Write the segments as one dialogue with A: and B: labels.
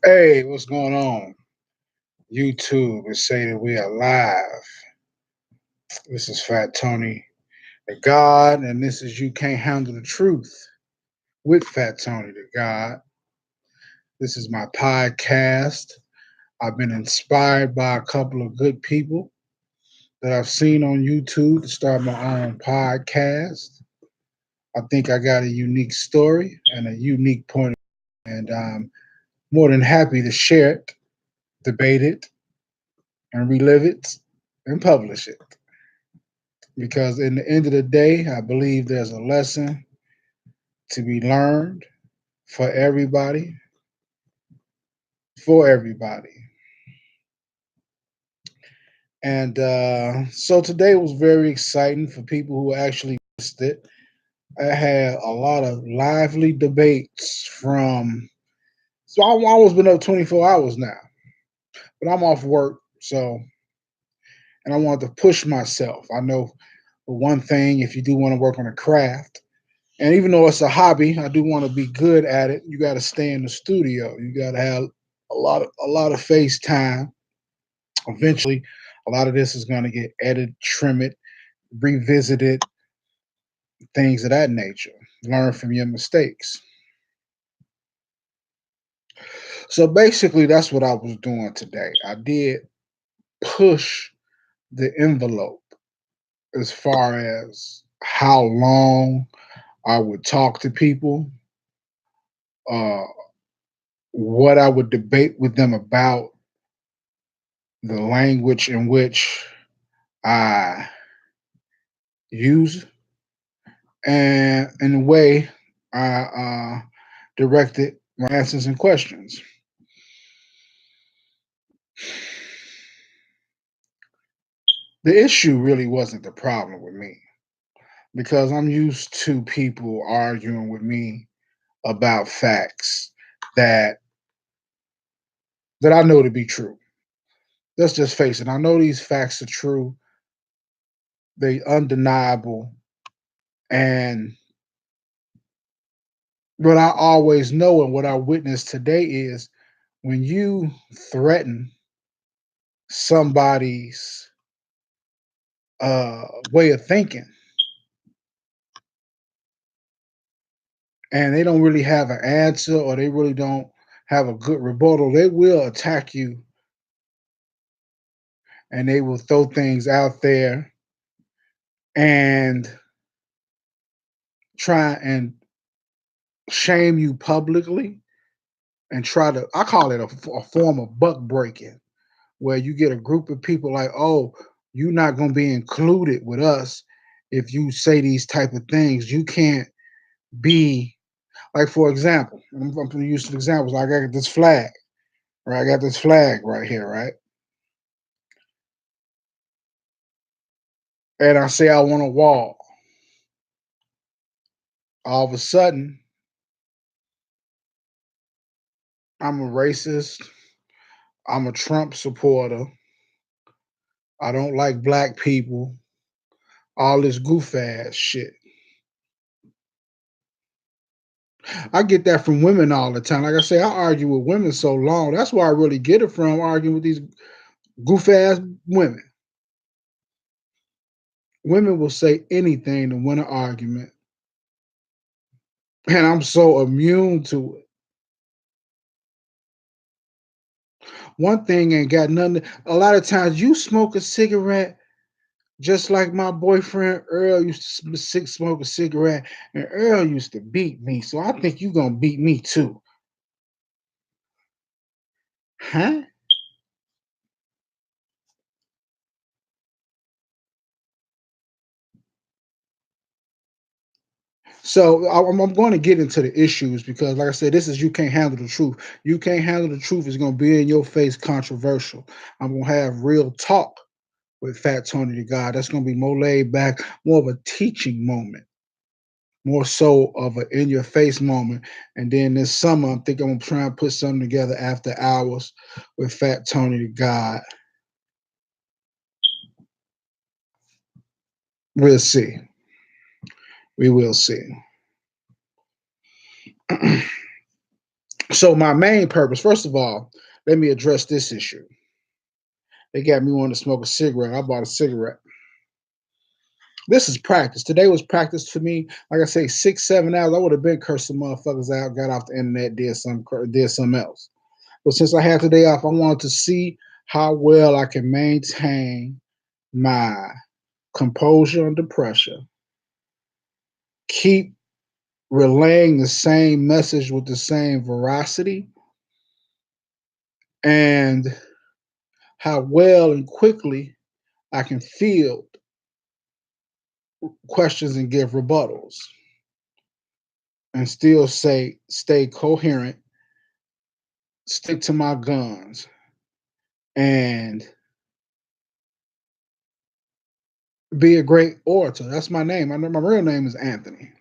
A: Hey, what's going on? YouTube is saying that we are live. This is Fat Tony, the God, and this is You Can't Handle the Truth with Fat Tony, the God. This is my podcast. I've been inspired by a couple of good people that I've seen on YouTube to start my own podcast. I think I got a unique story and a unique point, and I'm more than happy to share it, debate it, and relive it and publish it. Because in the end of the day, I believe there's a lesson to be learned for everybody, for everybody. And so today was very exciting for people who actually missed it. I had a lot of lively debates from, so I've almost been up 24 hours now, but I'm off work. So, and I wanted to push myself. I know one thing, if you do want to work on a craft, and even though it's a hobby, I do want to be good at it. You got to stay in the studio. You got to have a lot of face time. Eventually, a lot of this is going to get edited, trim it, revisited, things of that nature. Learn from your mistakes. So basically, that's what I was doing today. I did push the envelope as far as how long I would talk to people, uh, what I would debate with them about, the language in which I use, and in the way I directed my answers and questions. The issue really wasn't the problem with me because I'm used to people arguing with me about facts that that I know to be true. Let's just face it. I know these facts are true. They undeniable. And what I always know and what I witnessed today is when you threaten somebody's way of thinking and they don't really have an answer or they really don't have a good rebuttal, they will attack you and they will throw things out there and try and shame you publicly and try to, I call it a form of buck breaking, where you get a group of people like, oh, you're not going to be included with us if you say these type of things. You can't be, like, for example, I'm going to use some examples. Like, I got this flag, right? I got this flag right here, right? And I say I want a wall. All of a sudden, I'm a racist. I'm a Trump supporter. I don't like black people. All this goof ass shit. I get that from women all the time. Like I say, I argue with women so long. That's where I really get it from, arguing with these goof ass women. Women will say anything to win an argument. And I'm so immune to it. One thing ain't got nothing. A lot of times you smoke a cigarette just like my boyfriend Earl used to smoke a cigarette, and Earl used to beat me. So I think you gonna beat me too. Huh? So I'm going to get into the issues because, like I said, this is You Can't Handle the Truth. You Can't Handle the Truth is going to be in your face controversial. I'm going to have real talk with Fat Tony the God. That's going to be more laid back, more of a teaching moment, more so of an in your face moment. And then this summer, I think I'm going to try and put something together after hours with Fat Tony the God. We'll see. We will see. So my main purpose, first of all, let me address this issue. They got me wanting to smoke a cigarette. I bought a cigarette. This is practice. Today was practice for me. Like I say, 6, 7 hours. I would have been cursing motherfuckers out, got off the internet, did something else. But since I had today off, I wanted to see how well I can maintain my composure under pressure, keep relaying the same message with the same veracity, and how well and quickly I can field questions and give rebuttals and still stay coherent, stick to my guns, and be a great orator. That's my name. I know my real name is Anthony.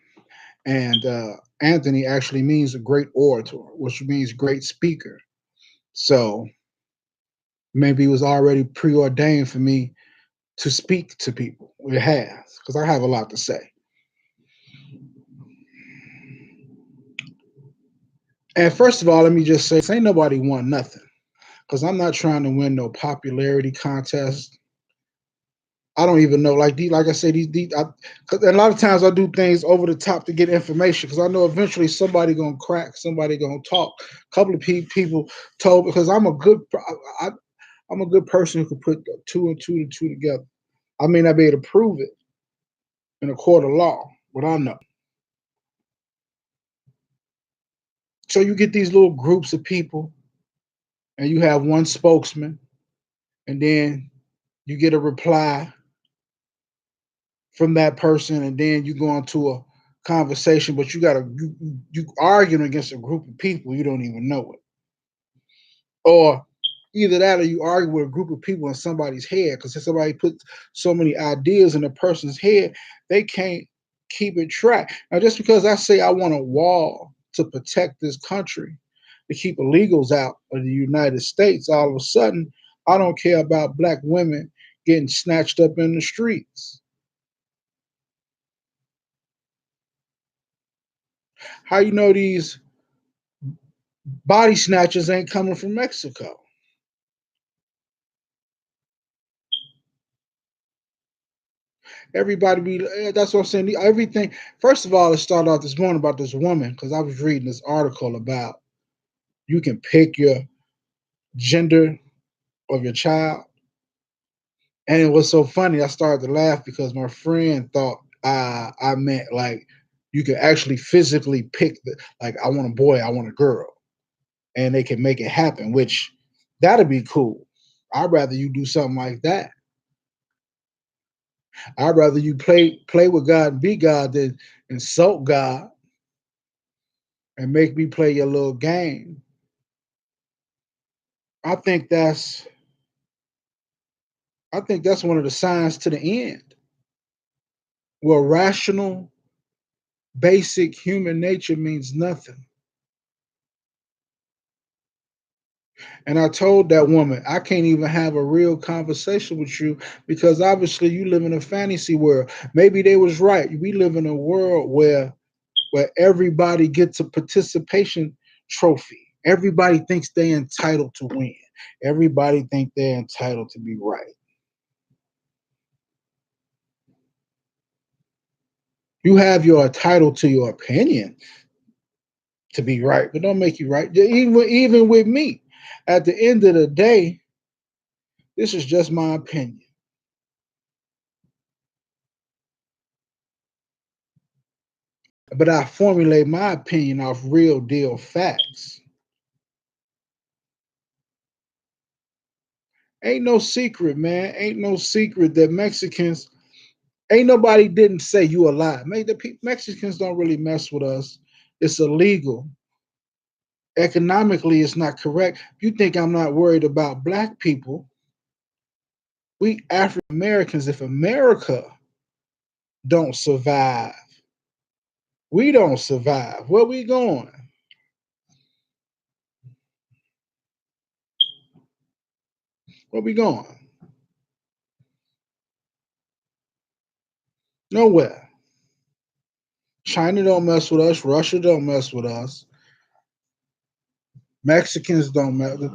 A: And Anthony actually means a great orator, which means great speaker. So maybe it was already preordained for me to speak to people. It has, because I have a lot to say. And first of all, let me just say, ain't nobody won nothing. Because I'm not trying to win no popularity contest. I don't even know. Like I said, cause a lot of times I do things over the top to get information because I know eventually somebody gonna crack, somebody gonna talk. A couple of people told because I, I'm a good person who could put two and two together. I may not be able to prove it in a court of law, but I know. So you get these little groups of people, and you have one spokesman, and then you get a reply from that person, and then you go into a conversation, but you arguing against a group of people you don't even know it, or either that or you argue with a group of people in somebody's head because if somebody puts so many ideas in a person's head, they can't keep it track. Now, just because I say I want a wall to protect this country, to keep illegals out of the United States, all of a sudden I don't care about black women getting snatched up in the streets. How you know these body snatchers ain't coming from Mexico? Everybody be that's what I'm saying. Everything. First of all, it started off this morning about this woman because I was reading this article about you can pick your gender of your child, and it was so funny. I started to laugh because my friend thought I meant like you could actually physically pick the like I want a boy, I want a girl, and they can make it happen. Which that'd be cool. I'd rather you do something like that. I'd rather you play with God and be God than insult God and make me play your little game. I think that's I think that's one of the signs to the end. Where rational, basic human nature means nothing. And I told that woman, I can't even have a real conversation with you because obviously you live in a fantasy world. Maybe they was right. We live in a world where everybody gets a participation trophy. Everybody thinks they're entitled to win. Everybody think they're entitled to be right. You have your title to your opinion to be right, but don't make you right. Even with me, at the end of the day, this is just my opinion. But I formulate my opinion off real deal facts. Ain't no secret, man. Ain't no secret that Mexicans ain't nobody didn't say you a lie. Mexicans don't really mess with us. It's illegal. Economically, it's not correct. You think I'm not worried about black people? We African Americans, if America don't survive, we don't survive. Where we going? Where we going? Nowhere. China don't mess with us. Russia don't mess with us. Mexicans don't matter.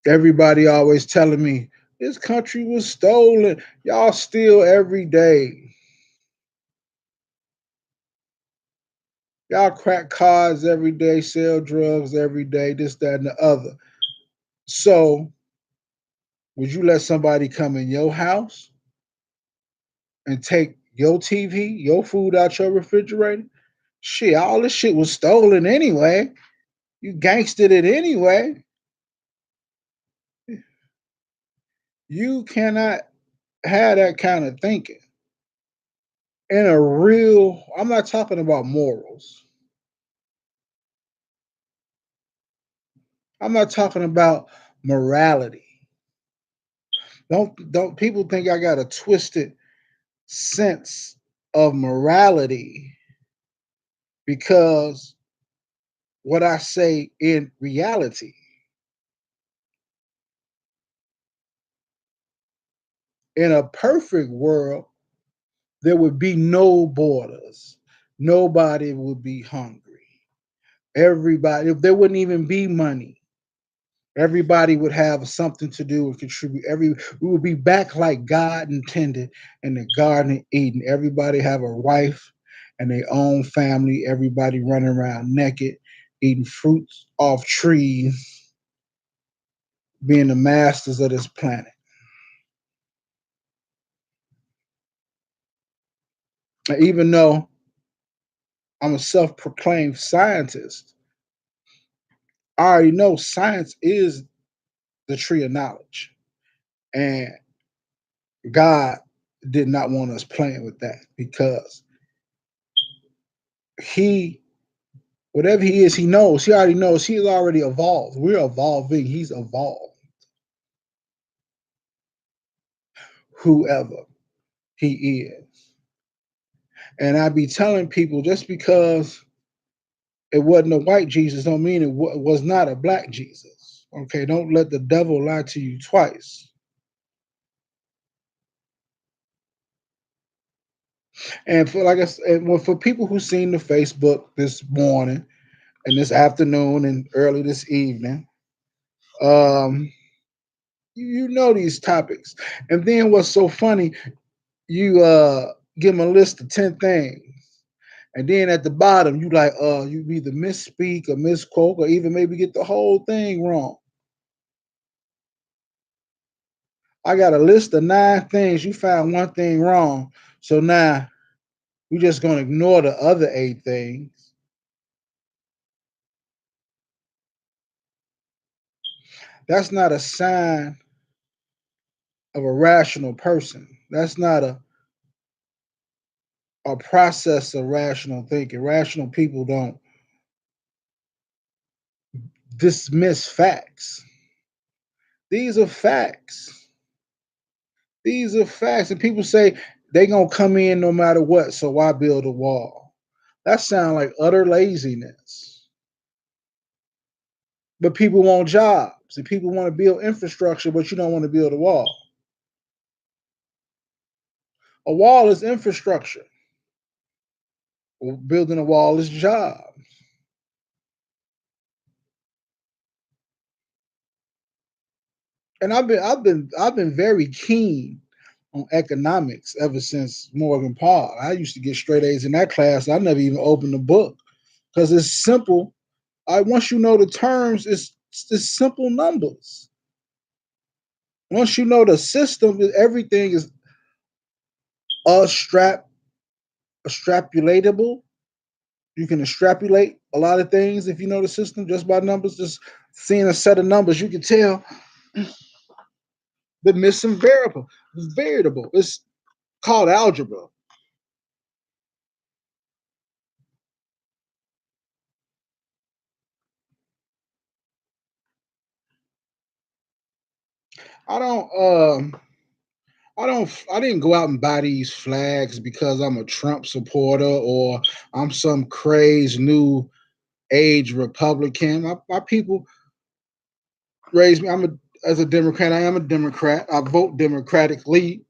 A: Everybody always telling me this country was stolen. Y'all steal every day. Y'all crack cards every day, sell drugs every day, this, that, and the other. So, would you let somebody come in your house and take your TV, your food out your refrigerator? Shit, all this shit was stolen anyway. You gangstered it anyway. You cannot have that kind of thinking. In a real, I'm not talking about morals. I'm not talking about morality. Don't people think I got a twisted sense of morality because what I say in reality. In a perfect world, there would be no borders. Nobody would be hungry. Everybody, if there wouldn't even be money, everybody would have something to do and contribute. We would be back like God intended in the Garden of Eden. Everybody have a wife and their own family. Everybody running around naked, eating fruits off trees, being the masters of this planet. And even though I'm a self-proclaimed scientist, I already know science is the tree of knowledge. And God did not want us playing with that because he, whatever he is, he knows. He already knows. He's already evolved. We're evolving. He's evolved. Whoever he is. And I be telling people just because it wasn't a white Jesus don't mean it was not a black Jesus. Okay, don't let the devil lie to you twice. And for like I said, well, for people who seen the Facebook this morning and this afternoon and early this evening, um, you know these topics. And then what's so funny, you give them a list of 10 things. And then at the bottom, you like you either misspeak or misquote or even maybe get the whole thing wrong. I got a list of 9 things. You found one thing wrong. So now we're just gonna ignore the other 8 things. That's not a sign of a rational person. That's not a process of rational thinking. Rational people don't dismiss facts. These are facts. These are facts. And people say they gonna come in no matter what, so why build a wall? That sounds like utter laziness. But people want jobs and people want to build infrastructure, but you don't want to build a wall. A wall is infrastructure. Well, building a wall is job. And I've been very keen on economics ever since Morgan Paul. I used to get straight A's in that class. I never even opened the book because it's simple. I once you know the terms, it's simple numbers. Once you know the system, everything is a strap extrapolatable. You can extrapolate a lot of things if you know the system just by numbers. Just seeing a set of numbers, you can tell the missing variable. Variable. It's called algebra. I don't I didn't go out and buy these flags because I'm a Trump supporter or I'm some crazed new age Republican. My people raised me. As a Democrat, I am a Democrat. I vote democratically.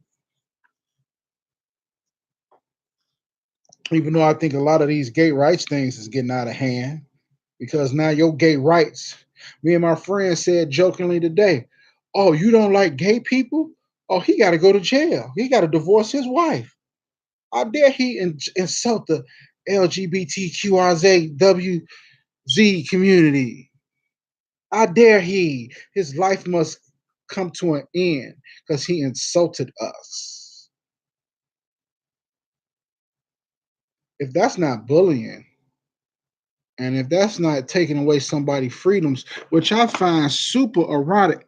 A: Even though I think a lot of these gay rights things is getting out of hand because now your gay rights. Me and my friend said jokingly today, "Oh, you don't like gay people? Oh, he got to go to jail. He got to divorce his wife. How dare he insult the LGBTQRZWZ community? How dare he? His life must come to an end because he insulted us." If that's not bullying, and if that's not taking away somebody's freedoms, which I find super ironic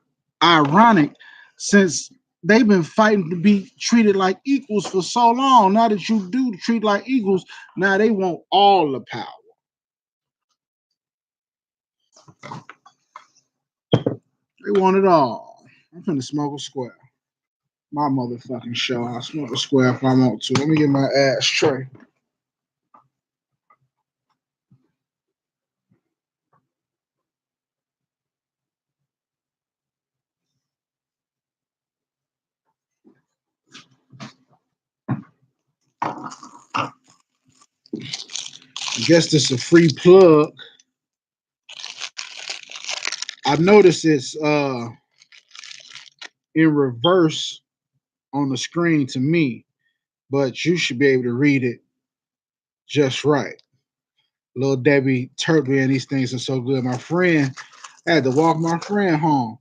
A: since they've been fighting to be treated like equals for so long. Now that you do treat like equals, now they want all the power. They want it all. I'm finna smoke a square. My motherfucking show. I'll smoke a square if I want to. Let me get my ass straight. I guess this is a free plug. I noticed it's in reverse on the screen to me, but you should be able to read it just right. Little Debbie Turkey and these things are so good. My friend I had to walk my friend home.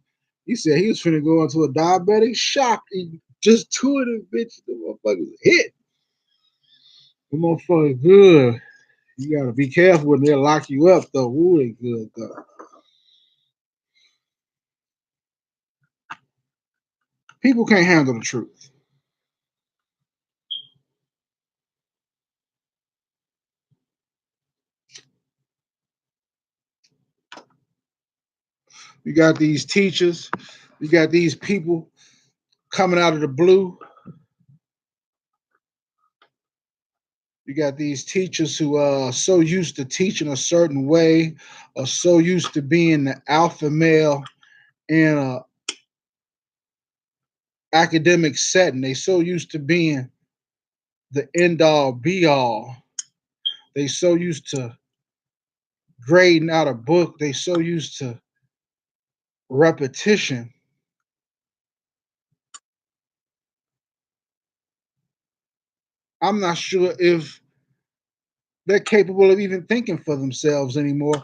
A: He said he was finna go into a diabetic shock. He just two of them bitches, the motherfuckers hit. The motherfuckers good. You gotta be careful when they lock you up though. Ooh, they good though. People can't handle the truth. You got these teachers, you got these people coming out of the blue. You got these teachers who are so used to teaching a certain way, are so used to being the alpha male in a academic setting. They so used to being the end all be all. They so used to grading out a book. They so used to repetition. I'm not sure if they're capable of even thinking for themselves anymore.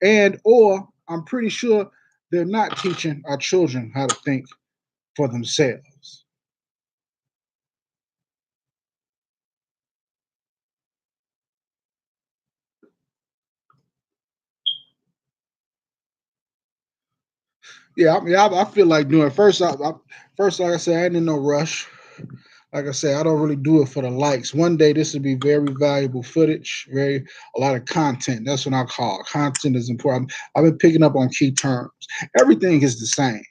A: And or I'm pretty sure they're not teaching our children how to think for themselves. Yeah, I mean, I feel like doing first, like I said, I ain't in no rush. Like I said, I don't really do it for the likes. One day this will be very valuable footage, very a lot of content. That's what I call it. Content is important. I've been picking up on key terms. Everything is the same.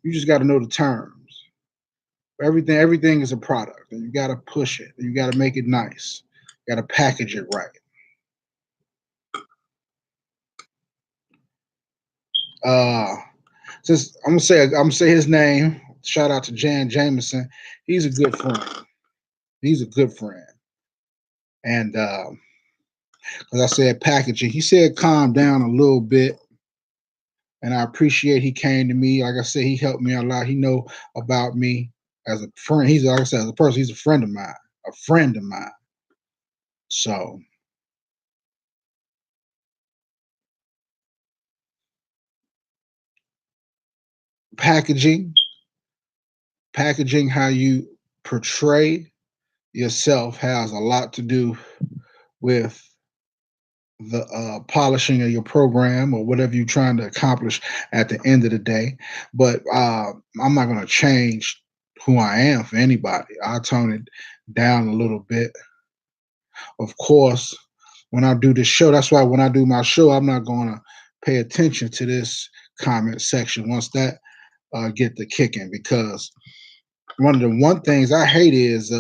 A: You just got to know the terms. Everything is a product, and you got to push it. And you got to make it nice. You got to package it right. Uh, since I'm gonna say his name. Shout out to Jan Jameson. He's a good friend. He's a good friend. And as I said, packaging. He said calm down a little bit, and I appreciate he came to me. Like I said, he helped me a lot. He know about me as a friend. He's like I said, as a person, he's a friend of mine. A friend of mine. So packaging, packaging how you portray yourself has a lot to do with the polishing of your program or whatever you're trying to accomplish at the end of the day. But I'm not going to change who I am for anybody. I'll tone it down a little bit. Of course, when I do this show, that's why when I do my show, I'm not going to pay attention to this comment section once that get the kicking because one things I hate is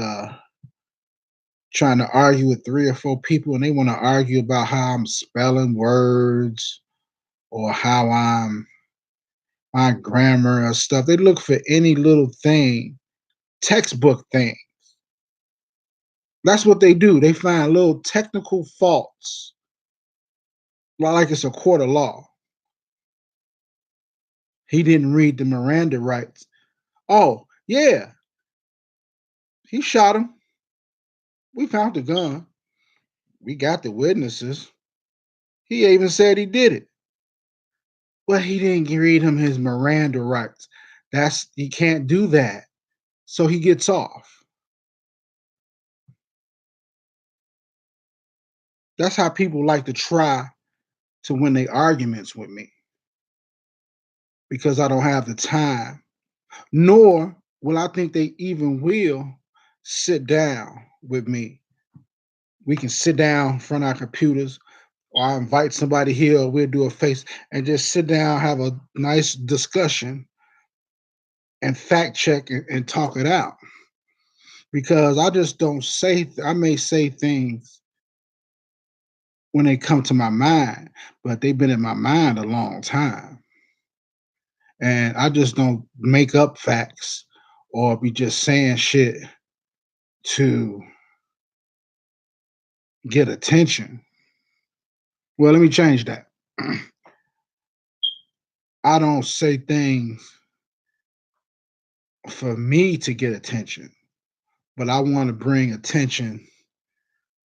A: trying to argue with three or four people and they want to argue about how I'm spelling words or how my grammar or stuff. They look for any little thing, textbook thing. That's what they do. They find little technical faults, like it's a court of law. He didn't read the Miranda rights. Oh, yeah, he shot him. We found the gun. We got the witnesses. He even said he did it. But he didn't read him his Miranda rights. That's he can't do that. So he gets off. That's how people like to try to win their arguments with me because I don't have the time. Nor will I think they even will sit down with me. We can sit down in front of our computers, or I invite somebody here, or we'll do a face and just sit down, have a nice discussion and fact check and talk it out. Because I just don't say, I may say things when they come to my mind, but they've been in my mind a long time. And I just don't make up facts or be just saying shit to get attention. Well, let me change that. I don't say things for me to get attention, but I want to bring attention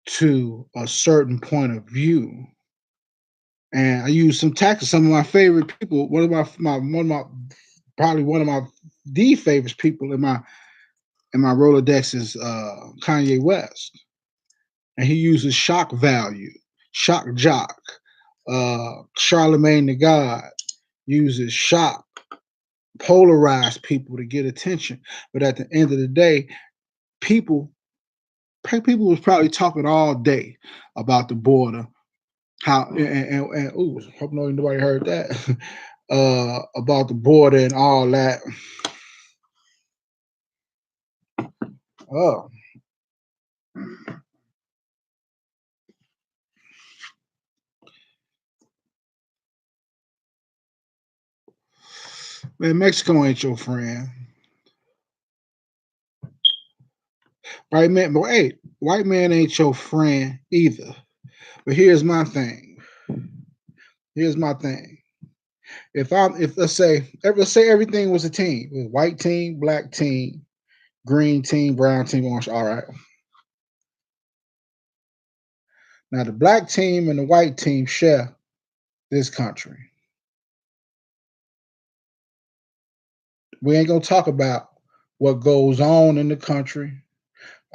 A: to a certain point of view. And I use some tactics. Some of my favorite people, probably one of my the favorite people in my Rolodex is Kanye West, and he uses shock value, shock jock. Charlemagne the God uses shock, polarize people to get attention. But at the end of the day, people was probably talking all day about the border. How and ooh, hope nobody heard that about the border and all that. Oh, man, Mexico ain't your friend, right, man? But hey, white man ain't your friend either. But here's my thing. Here's my thing. If let's say everything was a team, it was white team, black team, green team, brown team, orange. All right. Now the black team and the white team share this country. We ain't gonna talk about what goes on in the country,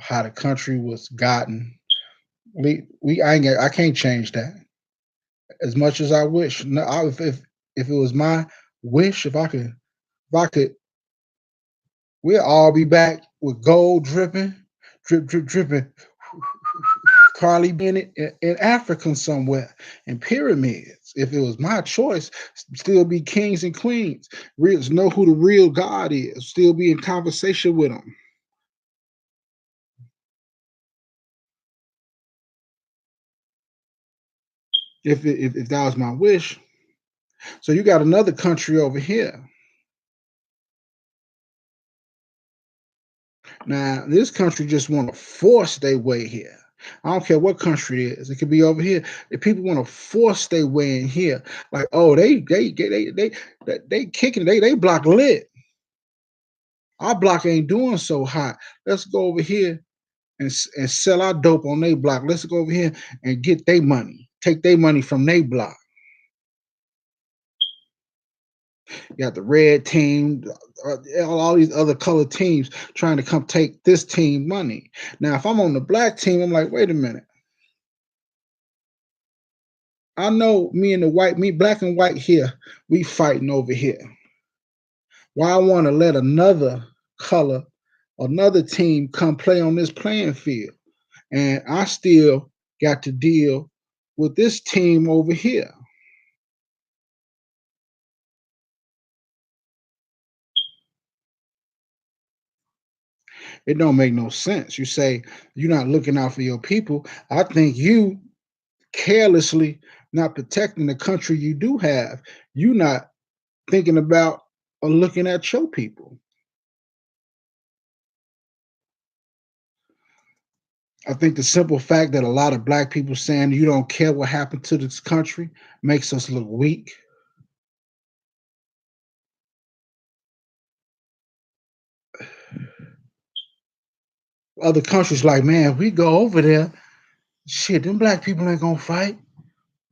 A: how the country was gotten. I can't change that as much as I wish. No, if it was my wish, if I could, we'll all be back with gold dripping, dripping. Carly being in Africa somewhere in pyramids. If it was my choice, still be kings and queens. Know who the real God is. Still be in conversation with them. If that was my wish. So you got another country over here. Now this country just want to force their way here. I don't care what country it is. It could be over here. If people want to force their way in here, like oh they kicking they block lit. Our block ain't doing so hot. Let's go over here and sell our dope on their block. Let's go over here and get their money. Take their money from their block. You got the red team, all these other colored teams trying to come take this team money. Now, if I'm on the black team, I'm like, wait a minute. I know me black and white here, we fighting over here. Why I want to let another color, another team come play on this playing field? And I still got to deal with this team over here. It don't make no sense. You say you're not looking out for your people. I think you carelessly not protecting the country you do have. You not thinking about or looking at your people. I think the simple fact that a lot of black people saying you don't care what happened to this country makes us look weak. Other countries like, man, if we go over there, shit, them black people ain't gonna fight.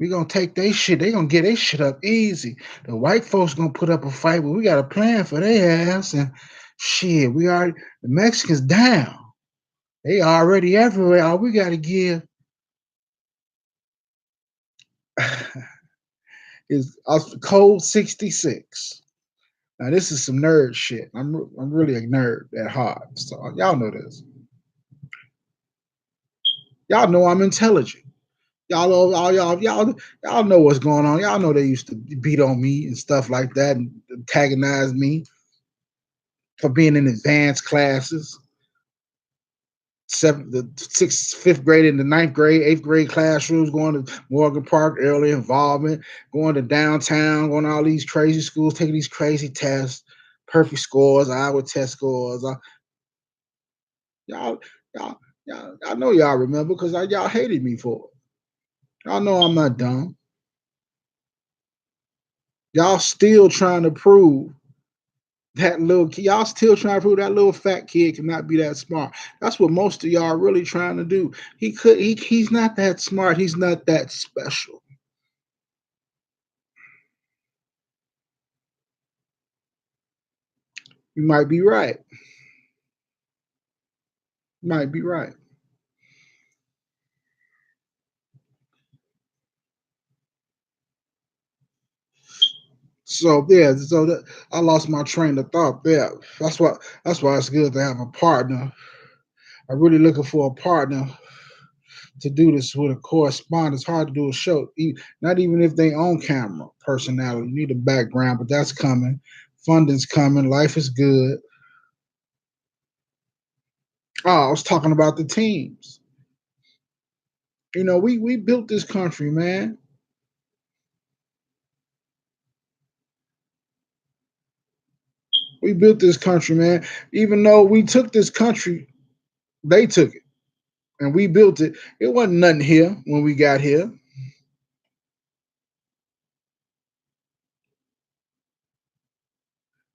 A: We gonna take their shit. They gonna get their shit up easy. The white folks gonna put up a fight, but we got a plan for their ass. And shit, we already the Mexicans down. They already everywhere. All we gotta give is code 66. Now this is some nerd shit. I'm really a nerd at heart. So y'all know this. Y'all know I'm intelligent. Y'all know what's going on. Y'all know they used to beat on me and stuff like that and antagonize me for being in advanced classes. The sixth, fifth grade and the ninth grade, eighth grade classrooms, going to Morgan Park, early involvement, going to downtown, going to all these crazy schools, taking these crazy tests, perfect scores, Iowa test scores. Y'all, I know y'all remember because y'all hated me for it. Y'all know I'm not dumb. Y'all still trying to prove that little kid, y'all still trying to prove that little fat kid cannot be that smart. That's what most of y'all are really trying to do. He's not that smart. He's not that special. You might be right. You might be right. So yeah, I lost my train of thought there. That's why it's good to have a partner. I'm really looking for a partner to do this with a correspondent. It's hard to do a show, not even if they own camera personality. You need a background, but that's coming. Funding's coming. Life is good. Oh, I was talking about the teams. We built this country, man. We built this country, man. Even though we took this country, they took it, and we built it. It wasn't nothing here when we got here.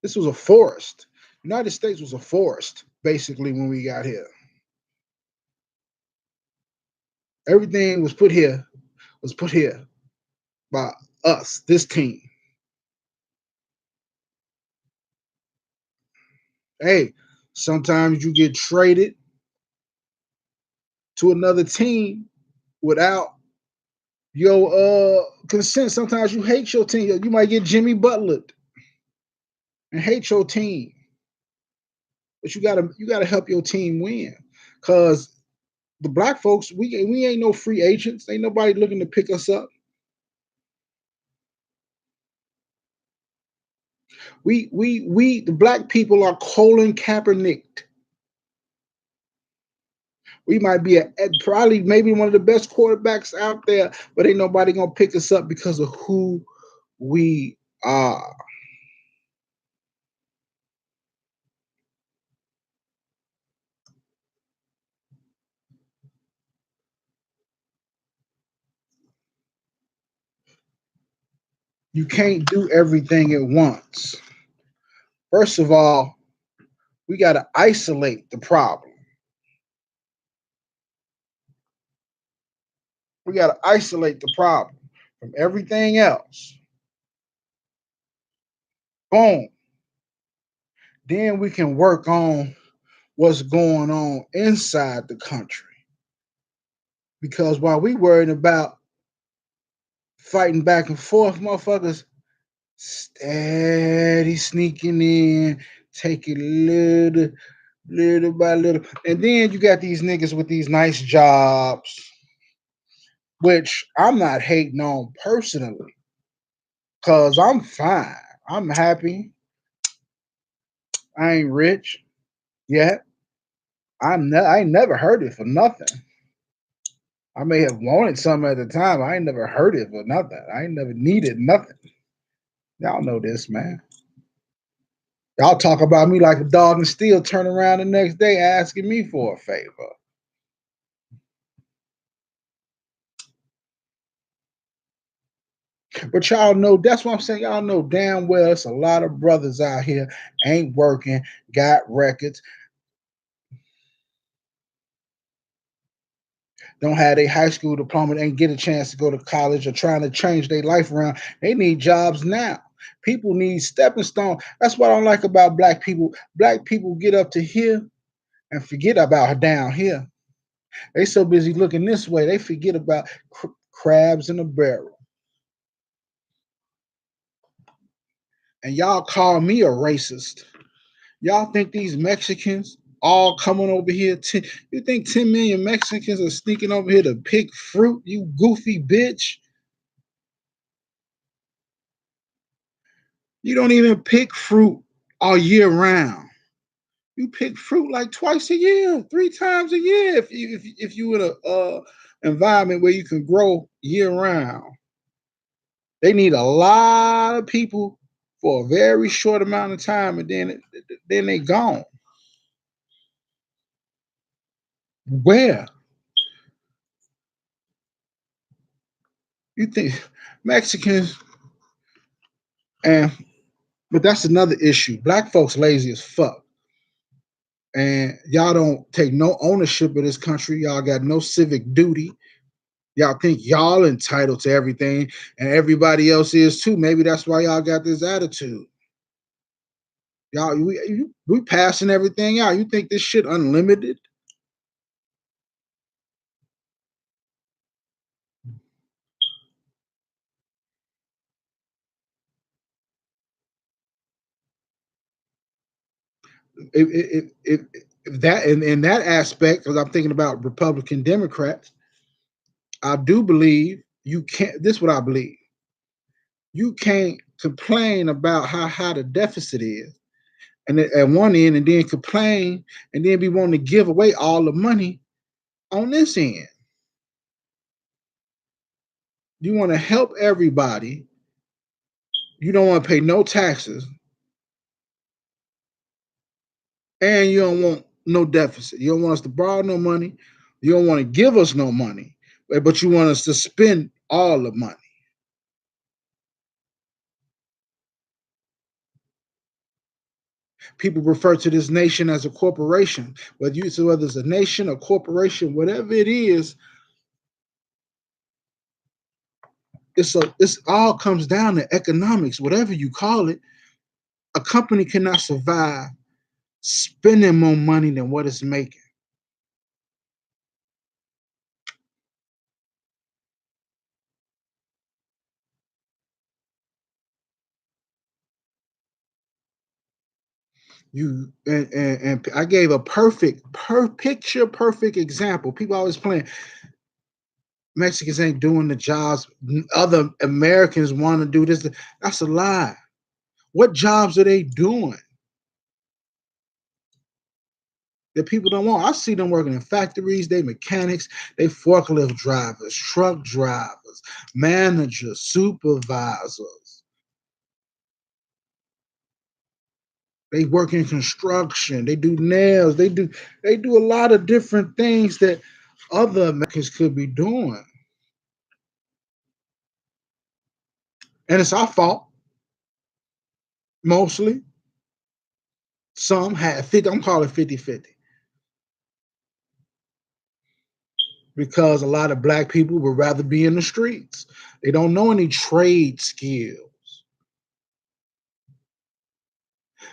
A: This was a forest. United States was a forest, basically, when we got here. Everything was put here by us, this team. Hey, sometimes you get traded to another team without your consent. Sometimes you hate your team. You might get Jimmy Butler and hate your team, but you gotta help your team win. Cause the black folks, we ain't no free agents. Ain't nobody looking to pick us up. We the black people are Colin Kaepernick. We might be probably maybe one of the best quarterbacks out there, but ain't nobody gonna pick us up because of who we are. You can't do everything at once. First of all, we got to isolate the problem. We got to isolate the problem from everything else. Boom. Then we can work on what's going on inside the country. Because while we worried about fighting back and forth, motherfuckers steady sneaking in, taking little by little. And then you got these niggas with these nice jobs, which I'm not hating on personally, because I'm fine. I'm happy. I ain't rich yet. I ain't never heard it for nothing. I may have wanted something at the time. I ain't never heard it for nothing. I ain't never needed nothing. Y'all know this, man. Y'all talk about me like a dog and still turn around the next day asking me for a favor. But y'all know that's what I'm saying. Y'all know damn well it's a lot of brothers out here ain't working, got records, don't have a high school diploma, ain't get a chance to go to college or trying to change their life around. They need jobs now. People need stepping stone. That's what I don't like about black people. Black people get up to here and forget about down here. They so busy looking this way, they forget about crabs in a barrel. And y'all call me a racist. Y'all think these Mexicans all coming over here? You think 10 million Mexicans are sneaking over here to pick fruit? You goofy bitch. You don't even pick fruit all year round. You pick fruit like twice a year, 3 times a year. If you in a environment where you can grow year round, they need a lot of people for a very short amount of time, and then they gone. Where you think Mexicans and but that's another issue. Black folks lazy as fuck. And y'all don't take no ownership of this country. Y'all got no civic duty. Y'all think y'all entitled to everything and everybody else is too. Maybe that's why y'all got this attitude. Y'all, we passing everything out. You think this shit unlimited? If that in that aspect, because I'm thinking about Republican Democrats, I do believe you can't. This is what I believe. You can't complain about how high the deficit is, and at one end, and then complain, and then be wanting to give away all the money on this end. You want to help everybody. You don't want to pay no taxes, and you don't want no deficit. You don't want us to borrow no money. You don't want to give us no money, but you want us to spend all the money. People refer to this nation as a corporation. Whether it's a nation, a corporation, whatever it is, it's all comes down to economics, whatever you call it. A company cannot survive spending more money than what it's making. And I gave a picture perfect example. People always playing Mexicans ain't doing the jobs other Americans want to do this. That's a lie. What jobs are they doing that people don't want? I see them working in factories, they mechanics, they forklift drivers, truck drivers, managers, supervisors. They work in construction, they do nails, they do a lot of different things that other Americans could be doing. And it's our fault, mostly. Some have 50, I'm calling 50-50, because a lot of black people would rather be in the streets. They don't know any trade skills.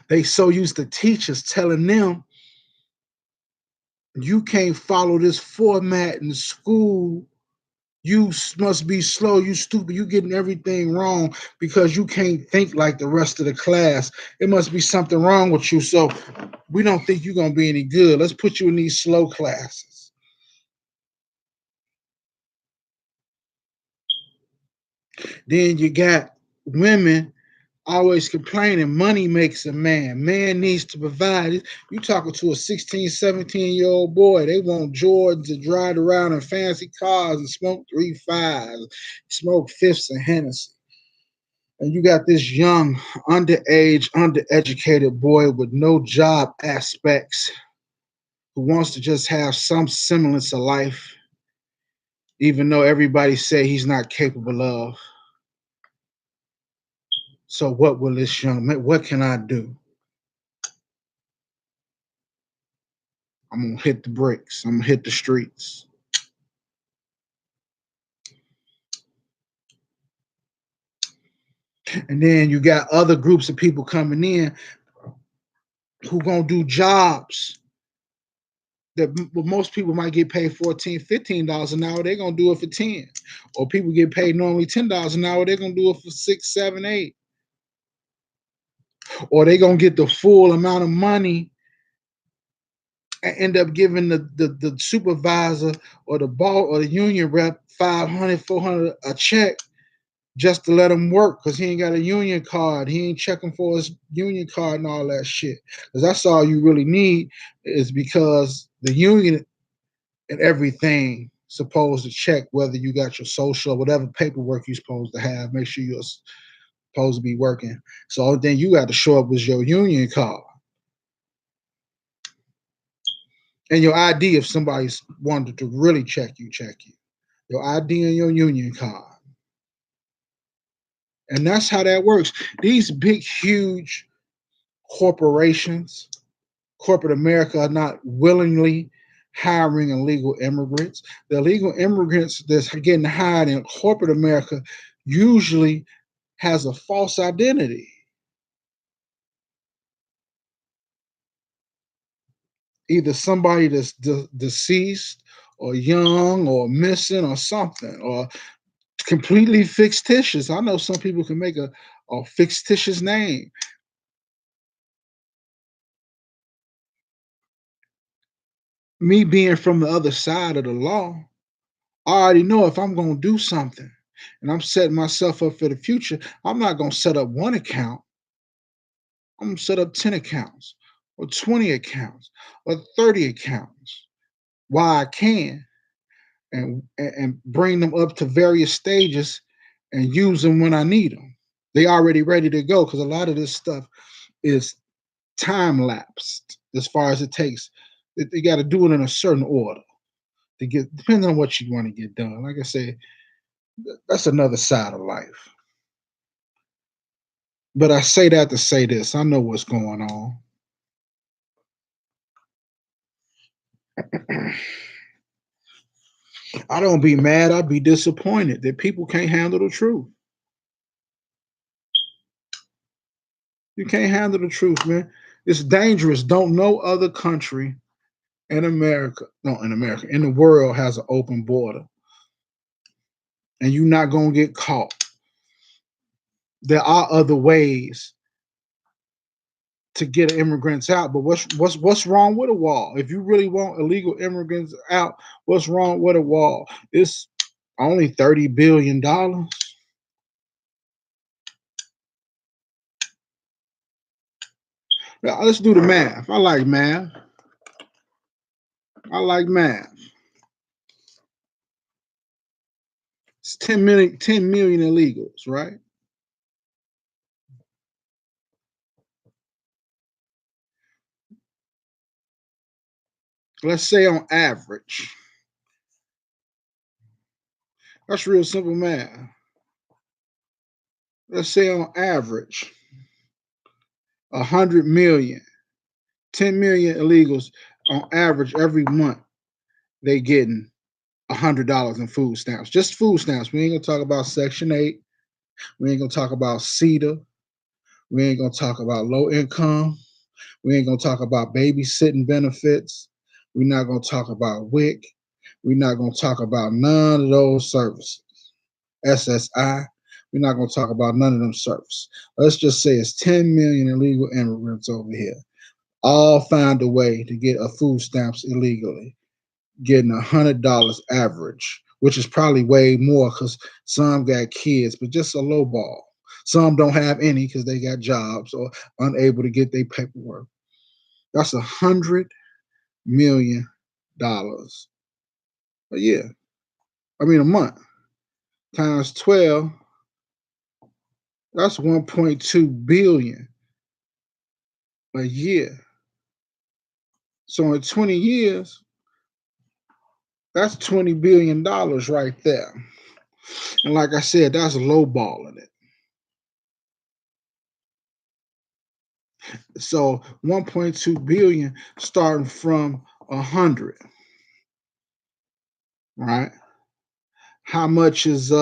A: They so used to teachers telling them you can't follow this format in school. You must be slow, you stupid, you getting everything wrong because you can't think like the rest of the class. It must be something wrong with you. So we don't think you're gonna be any good. Let's put you in these slow classes. Then you got women always complaining money makes a man. Man needs to provide. You talking to a 16, 17-year-old boy. They want Jordans to drive around in fancy cars and smoke 3 5s, smoke fifths and Hennessy. And you got this young, underage, undereducated boy with no job aspects who wants to just have some semblance of life, even though everybody say he's not capable of. So what will this young man? What can I do? I'm gonna hit the bricks. I'm gonna hit the streets. And then you got other groups of people coming in who gonna do jobs that most people might get paid 14, $15 an hour. They're gonna do it for 10. Or people get paid normally $10 an hour, they're gonna do it for 6, 7, 8. Or they're gonna get the full amount of money and end up giving the supervisor or the ball or the union rep 500, 400 a check just to let him work because he ain't got a union card. He ain't checking for his union card and all that shit. Because that's all you really need is because the union and everything supposed to check whether you got your social or whatever paperwork you're supposed to have. Make sure you're supposed to be working. So then you got to show up with your union card and your ID if somebody's wanted to really check you. Your ID and your union card. And that's how that works. These big, huge corporations, corporate America, are not willingly hiring illegal immigrants. The illegal immigrants that's getting hired in corporate America usually has a false identity. Either somebody that's deceased or young or missing or something, or completely fictitious. I know some people can make a fictitious name. Me being from the other side of the law, I already know if I'm going to do something and I'm setting myself up for the future, I'm not going to set up one account. I'm going to set up 10 accounts or 20 accounts or 30 accounts while I can and bring them up to various stages and use them when I need them. They already ready to go because a lot of this stuff is time lapsed as far as it takes. They got to do it in a certain order to get, depending on what you want to get done. Like I said, that's another side of life. But I say that to say this. I know what's going on. I don't be mad. I'd be disappointed that people can't handle the truth. You can't handle the truth, man. It's dangerous. Don't no other country in America, no, in America, in the world has an open border. And you're not gonna get caught. There are other ways to get immigrants out. But what's wrong with a wall? If you really want illegal immigrants out, what's wrong with a wall? It's only $30 billion. Now, let's do the math. I like math. I like math. It's 10 million illegals, right? Let's say on average. That's real simple math. Let's say on average, 100 million, 10 million illegals on average every month, they getting $100 in food stamps. Just food stamps. We ain't gonna talk about Section 8. We ain't gonna talk about CETA. We ain't gonna talk about low income. We ain't gonna talk about babysitting benefits. We're not gonna talk about WIC. We're not gonna talk about none of those services. SSI. We're not gonna talk about none of them services. Let's just say it's 10 million illegal immigrants over here. All find a way to get a food stamps illegally, getting $100 average, which is probably way more because some got kids, but just a low ball. Some don't have any because they got jobs or unable to get their paperwork. That's $100 million a year. I mean a month times 12. That's 1.2 billion a year. So in 20 years, that's $20 billion right there. And like I said, that's low balling it. So 1.2 billion starting from 100, right? How much is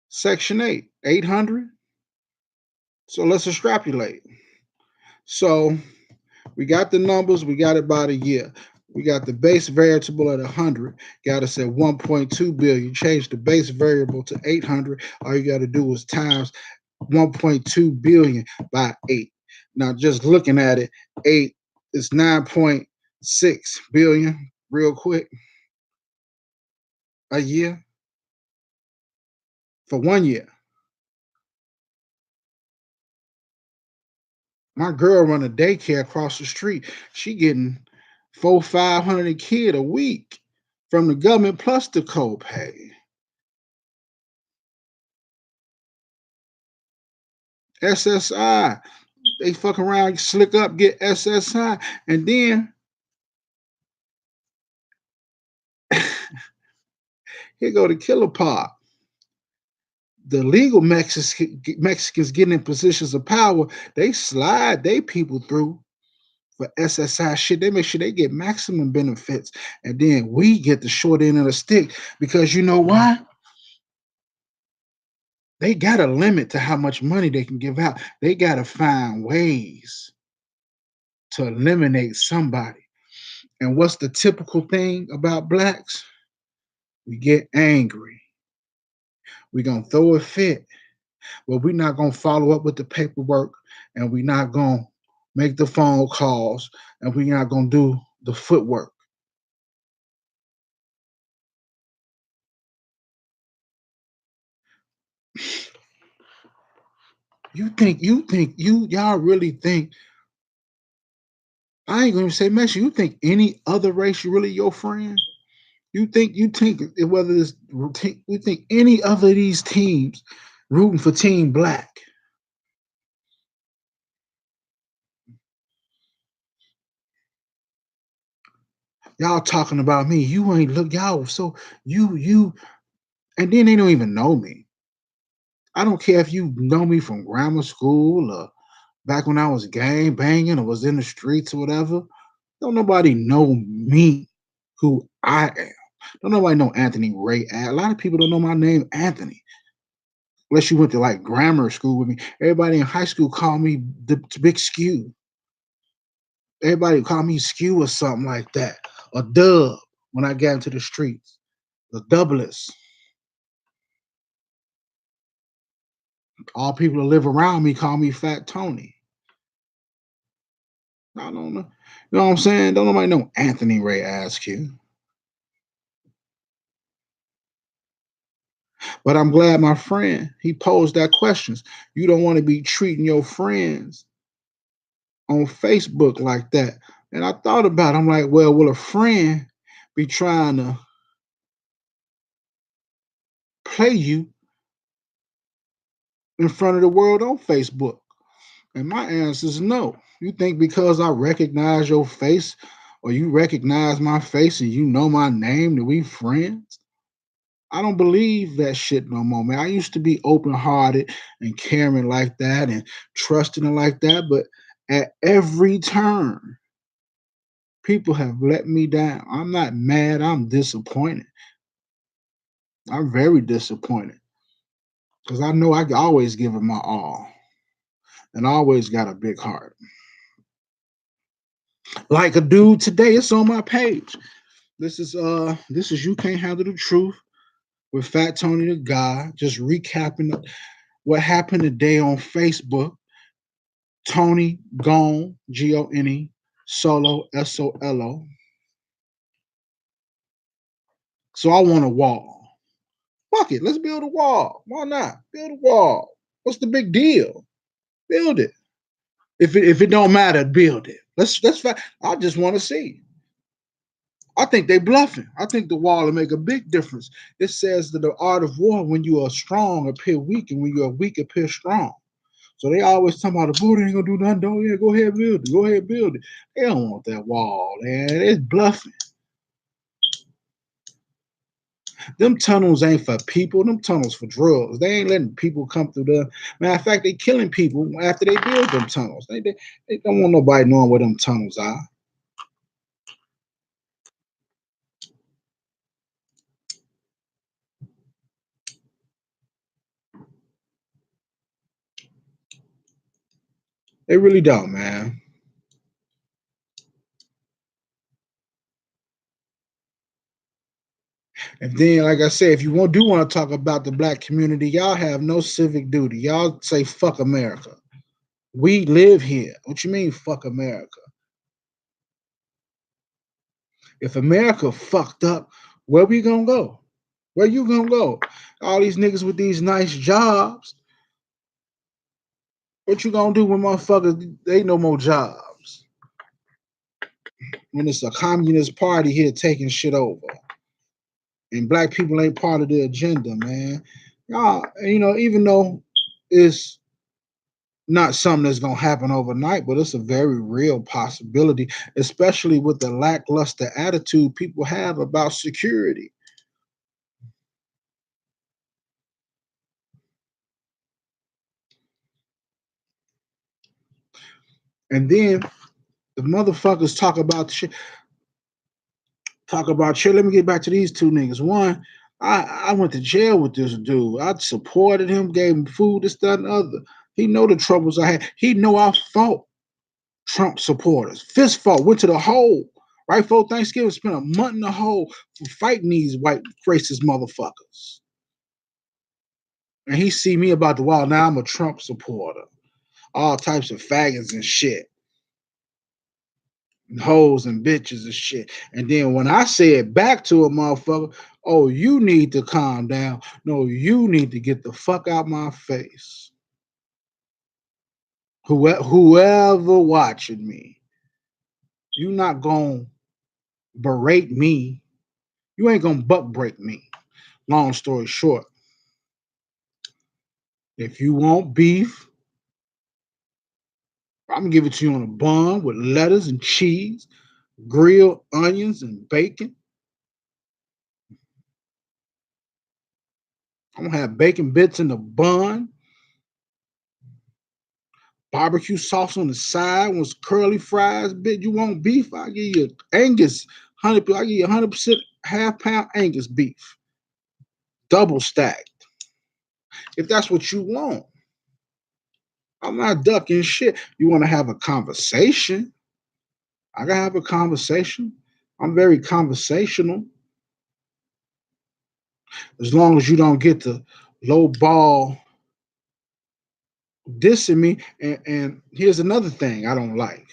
A: Section 8? 800. So let's extrapolate. So we got the numbers, we got it by the year. We got the base variable at 100. Got us at 1.2 billion. Change the base variable to 800. All you got to do is times 1.2 billion by 8. Now, just looking at it, 8 is 9.6 billion, real quick, a year for 1 year. My girl run a daycare across the street. She getting 500 a kid a week from the government plus the copay. SSI, they fuck around, slick up, get SSI, and then here go the killer part. The legal Mexicans getting in positions of power, they slide they people through for SSI shit. They make sure they get maximum benefits, and then we get the short end of the stick because you know why? They got a limit to how much money they can give out. They got to find ways to eliminate somebody. And what's the typical thing about blacks? We get angry. We're going to throw a fit, but we're not going to follow up with the paperwork, and we're not going to make the phone calls, and we're not going to do the footwork. Y'all really think, I ain't going to say Mexican, you think any other race really your friend? You think whether it's you think any other of these teams rooting for Team Black? Y'all talking about me. You ain't look y'all so you and then they don't even know me. I don't care if you know me from grammar school or back when I was gang banging or was in the streets or whatever. Don't nobody know me who I am. Don't nobody know Anthony Ray. A lot of people don't know my name, Anthony. Unless you went to like grammar school with me. Everybody in high school called me the Big Skew. Everybody called me Skew or something like that. Or Dub when I got into the streets. The doublets. All people that live around me call me Fat Tony. I don't know. You know what I'm saying? Don't nobody know Anthony Ray Askew. But I'm glad my friend, he posed that questions. You don't want to be treating your friends on Facebook like that. And I thought about it. I'm like, well, will a friend be trying to play you in front of the world on Facebook? And my answer is no. You think because I recognize your face or you recognize my face and you know my name that we friends? I don't believe that shit no more, man. I used to be open hearted and caring like that and trusting and like that, but at every turn, people have let me down. I'm not mad, I'm disappointed. I'm very disappointed because I know I can always give it my all and I always got a big heart. Like a dude today, it's on my page. This is You Can't Handle the Truth with Fat Tony the God, just recapping what happened today on Facebook. Tony Gone, Gone, Solo, Solo. So I want a wall. Fuck it, let's build a wall. Why not? Build a wall. What's the big deal? Build it. If it don't matter, build it. Let's. I just want to see. I think they bluffing. I think the wall will make a big difference. It says that the art of war, when you are strong, appear weak, and when you are weak, appear strong. So they always talking about the border ain't gonna do nothing. Don't yeah, go ahead build it. Go ahead build it. They don't want that wall, man. It's bluffing. Them tunnels ain't for people. Them tunnels for drugs. They ain't letting people come through there. Matter of fact, they killing people after they build them tunnels. They don't want nobody knowing where them tunnels are. They really don't, man. And then, like I said, if you do want to talk about the black community, y'all have no civic duty. Y'all say fuck America. We live here. What you mean, fuck America? If America fucked up, where we gonna go? Where you gonna go? All these niggas with these nice jobs. What you gonna do when motherfuckers they ain't no more jobs? When it's a communist party here taking shit over, and black people ain't part of the agenda, man. Y'all, even though it's not something that's gonna happen overnight, but it's a very real possibility, especially with the lackluster attitude people have about security. And then the motherfuckers talk about shit. Let me get back to these two niggas. One, I went to jail with this dude. I supported him, gave him food, this, that, and the other. He know the troubles I had. He know I fought Trump supporters. Fist fought, went to the hole. Right before Thanksgiving, spent a month in the hole for fighting these white racist motherfuckers. And he see me about the wall. Now I'm a Trump supporter. All types of faggots and shit. And hoes and bitches and shit. And then when I said back to a motherfucker, oh, you need to calm down. No, you need to get the fuck out my face. Whoever watching me, you not gonna berate me. You ain't gonna buck break me. Long story short, if you want beef, I'm gonna give it to you on a bun with lettuce and cheese, grilled onions and bacon. I'm gonna have bacon bits in the bun, barbecue sauce on the side, with curly fries. Bit you want beef? I give you Angus 100. I give you 100% half-pound Angus beef, double stacked. If that's what you want, I'm not ducking shit. You want to have a conversation? I gotta have a conversation. I'm very conversational. As long as you don't get the low ball dissing me. And here's another thing I don't like.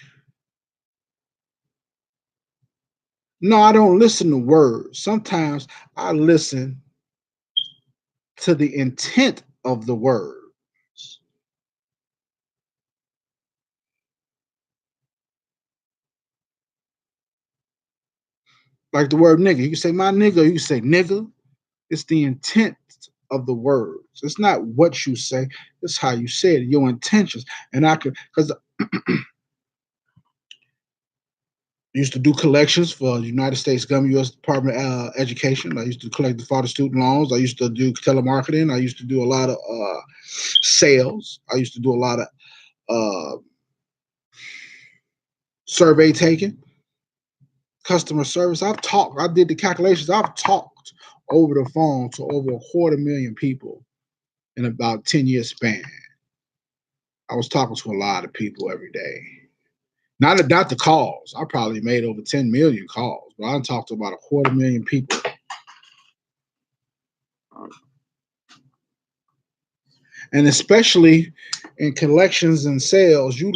A: No, I don't listen to words. Sometimes I listen to the intent of the words. Like the word nigga. You can say my nigga, you can say nigga. It's the intent of the words. It's not what you say, it's how you say it, your intentions. And I could, because I used to do collections for the United States government, U.S. Department of Education. I used to collect the father student loans. I used to do telemarketing. I used to do a lot of sales. I used to do a lot of uh, survey taking, customer service. I've talked. I did the calculations. I've talked over the phone to over 250,000 people in about 10-year span. I was talking to a lot of people every day. Not the calls. I probably made over 10 million calls, but I talked to about 250,000 people. And especially in collections and sales, you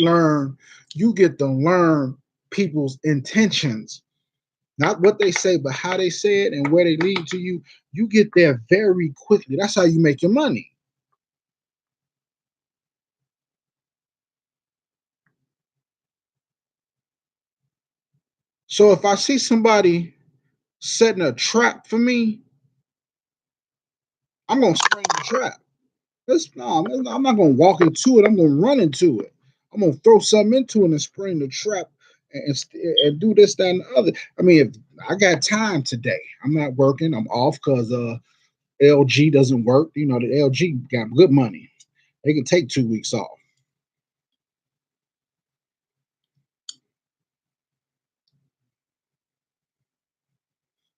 A: get to learn people's intentions, not what they say, but how they say it and where they lead to you. You get there very quickly. That's how you make your money. So if I see somebody setting a trap for me, I'm gonna spring the trap. No, I'm not gonna walk into it. I'm gonna run into it. I'm gonna throw something into it and spring the trap and do this, that, and the other. I mean, if I got time today, I'm not working. I'm off because LG doesn't work. You know, the LG got good money. They can take 2 weeks off.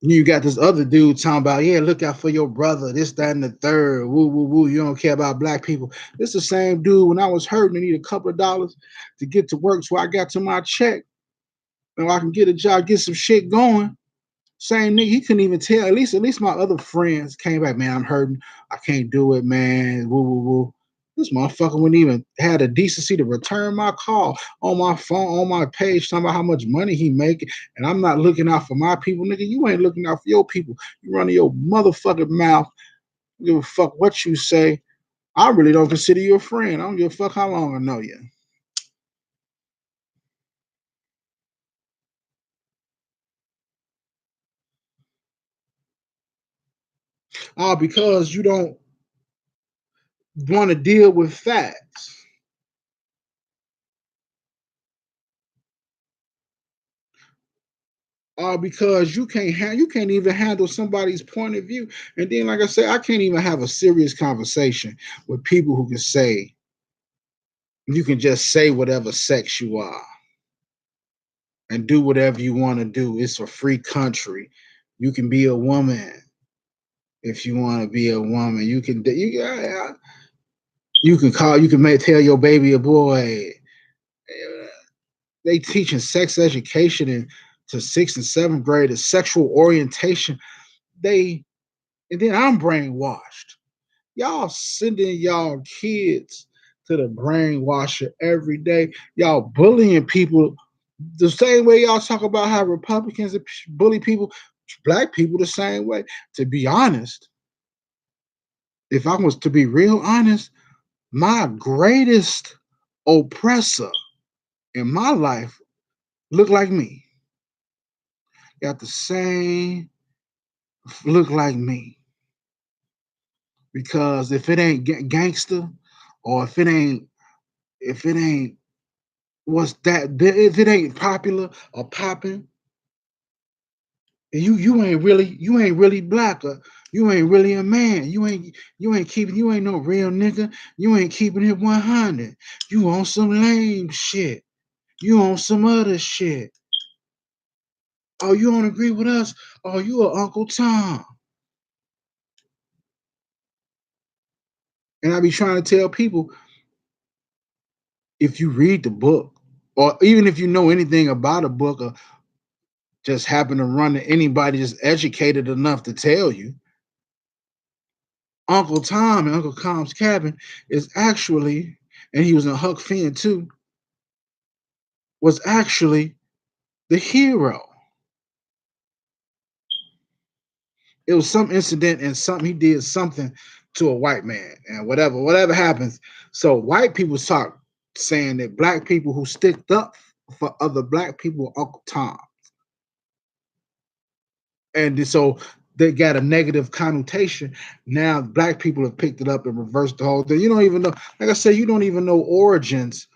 A: You got this other dude talking about, yeah, look out for your brother, this, that, and the third. Woo, woo, woo. You don't care about black people. This the same dude when I was hurting and need a couple of dollars to get to work so I got to my check and I can get a job, get some shit going. Same nigga, he couldn't even tell. At least my other friends came back, man, I'm hurting. I can't do it, man. Woo, woo, woo. This motherfucker wouldn't even had the decency to return my call on my phone, on my page, talking about how much money he making. And I'm not looking out for my people, nigga. You ain't looking out for your people. You running your motherfucking mouth. I don't give a fuck what you say. I really don't consider you a friend. I don't give a fuck how long I know you. All because you don't want to deal with facts. Because you can't even handle somebody's point of view. And then, like I said, I can't even have a serious conversation with people who can say you can just say whatever sex you are and do whatever you want to do. It's a free country. You can be a woman if you want to be a woman. You can call you can make tell your baby a boy. They teaching sex education in to sixth and seventh grade, a sexual orientation. They and then I'm brainwashed. Y'all sending y'all kids to the brainwasher every day. Y'all bullying people the same way y'all talk about how Republicans bully people, black people the same way. To be honest, if I was to be real honest, my greatest oppressor in my life looked like me. Got the same look like me. Because if it ain't gangster, or if it ain't what's that if it ain't popular or popping, you ain't really black, or you ain't really a man. You ain't no real nigga. You ain't keeping it 100. You on some lame shit. You on some other shit. Oh, you don't agree with us? Oh, you are Uncle Tom. And I be trying to tell people, if you read the book, or even if you know anything about a book, or just happen to run to anybody just educated enough to tell you, Uncle Tom and Uncle Tom's Cabin is actually, and he was in Huck Finn too, was actually the hero. It was some incident and something he did something to a white man, and whatever happens. So white people start saying that black people who sticked up for other black people are Uncle Tom, and so they got a negative connotation. Now black people have picked it up and reversed the whole thing. You don't even know, like I said, you don't even know origins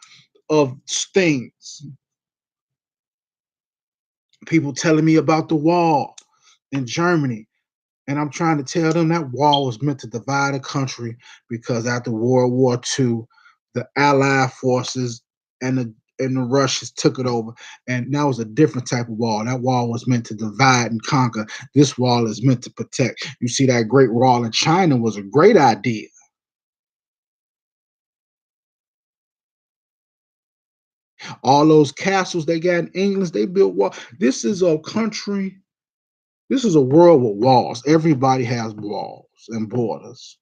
A: of things. People telling me about the wall in Germany, and I'm trying to tell them that wall was meant to divide a country because after World War II, the Allied forces and the Russians took it over, and that was a different type of wall. That wall was meant to divide and conquer. This wall is meant to protect. You see, that Great Wall in China was a great idea. All those castles they got in England, they built wall. This is a country. This is a world with walls. Everybody has walls and borders.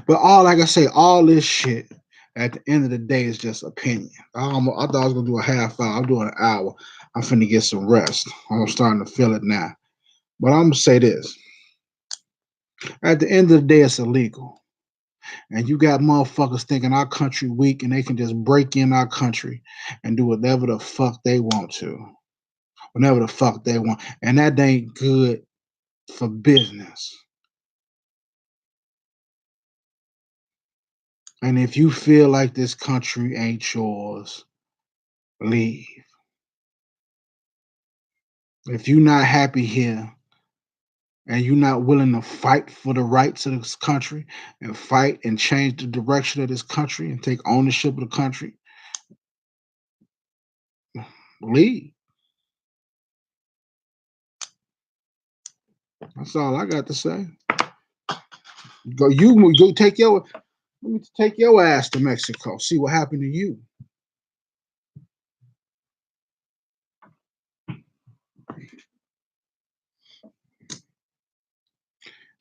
A: But all, like I say, all this shit at the end of the day is just opinion. I thought I was gonna do a half hour. I'm doing an hour. I'm finna get some rest. I'm starting to feel it now. But I'm gonna say this: at the end of the day, it's illegal, and you got motherfuckers thinking our country weak, and they can just break in our country and do whatever the fuck they want to, whenever the fuck they want, and that ain't good for business. And if you feel like this country ain't yours, leave. If you're not happy here and you're not willing to fight for the rights of this country and fight and change the direction of this country and take ownership of the country, leave. That's all I got to say. Go take your let me take your ass to Mexico. See what happened to you.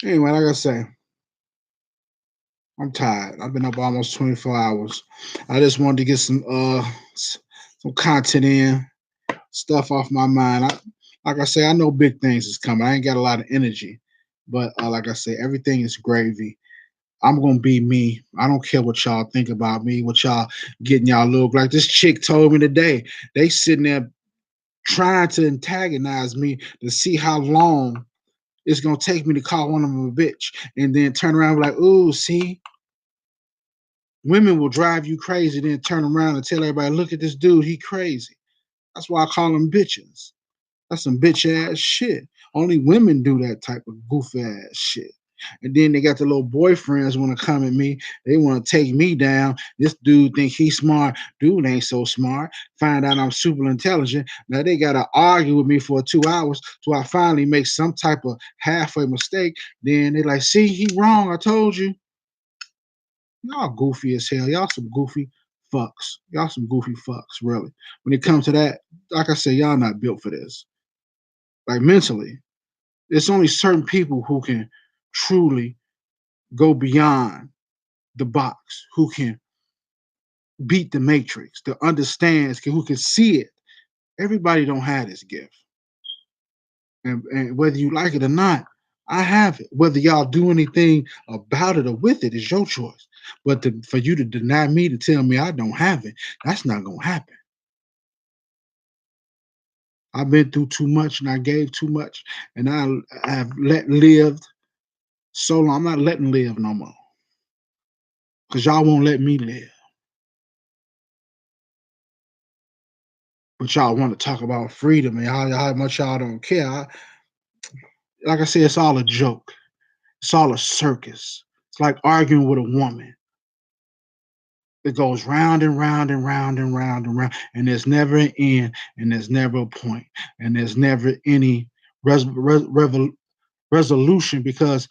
A: Anyway, like I say, I'm tired. I've been up almost 24 hours. I just wanted to get some content in, stuff off my mind. Like I say, I know big things is coming. I ain't got a lot of energy, but like I say, everything is gravy. I'm gonna be me. I don't care what y'all think about me, what y'all getting y'all look like. This chick told me today they sitting there trying to antagonize me to see how long it's gonna take me to call one of them a bitch, and then turn around and be like, "Ooh, see, women will drive you crazy." Then turn around and tell everybody, "Look at this dude, he crazy." That's why I call them bitches. That's some bitch ass shit. Only women do that type of goofy ass shit. And then they got the little boyfriends want to come at me. They want to take me down. This dude think he's smart. Dude ain't so smart. Find out I'm super intelligent. Now they gotta argue with me for 2 hours till I finally make some type of halfway mistake. Then they like, see, he wrong. I told you. Y'all goofy as hell. Y'all some goofy fucks. Y'all some goofy fucks, really. When it comes to that, like I said, y'all not built for this. Like mentally. There's only certain people who can truly go beyond the box, who can beat the matrix, that understands, who can see it. Everybody don't have this gift. And whether you like it or not, I have it. Whether y'all do anything about it or with it is your choice. But for you to deny me, to tell me I don't have it, that's not gonna happen. I've been through too much and I gave too much, and I have lived so long. I'm not letting live no more because y'all won't let me live. But y'all want to talk about freedom and how much y'all don't care. Like I said, it's all a joke. It's all a circus. It's like arguing with a woman. It goes round and round and round and round and round, and there's never an end, and there's never a point, and there's never any resolution because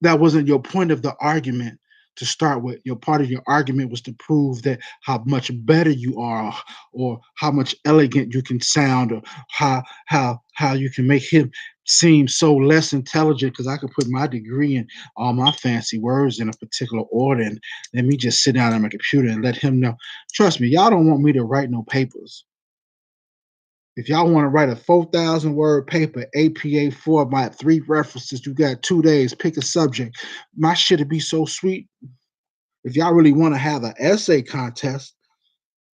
A: that wasn't your point of the argument to start with. Your part of your argument was to prove that how much better you are, or how much elegant you can sound, or how you can make him seem so less intelligent because I could put my degree and all my fancy words in a particular order, and let me just sit down on my computer and let him know. Trust me, y'all don't want me to write no papers. If y'all want to write a 4,000 word paper, APA format, 3 references, you got 2 days, pick a subject. My shit would be so sweet. If y'all really want to have an essay contest,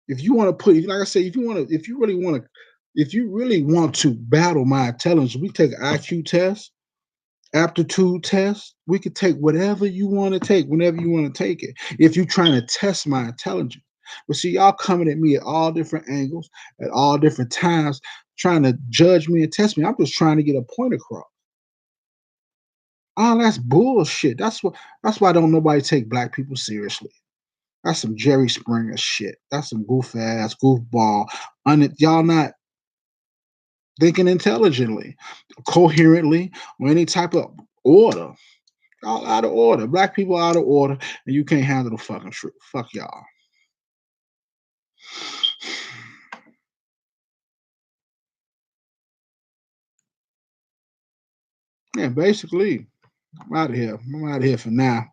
A: if you want to put, like I say, if you really want to battle my intelligence, we take an IQ test, aptitude test. We could take whatever you want to take, whenever you want to take it. If you're trying to test my intelligence. But see, y'all coming at me at all different angles, at all different times, trying to judge me and test me. I'm just trying to get a point across. Oh, that's bullshit. That's why don't nobody take black people seriously. That's some Jerry Springer shit. That's some goof ass, goofball. Y'all not thinking intelligently, coherently, or any type of order. All out of order. Black people out of order, and you can't handle the fucking truth. Fuck y'all. Yeah, basically, I'm out of here. I'm out of here for now.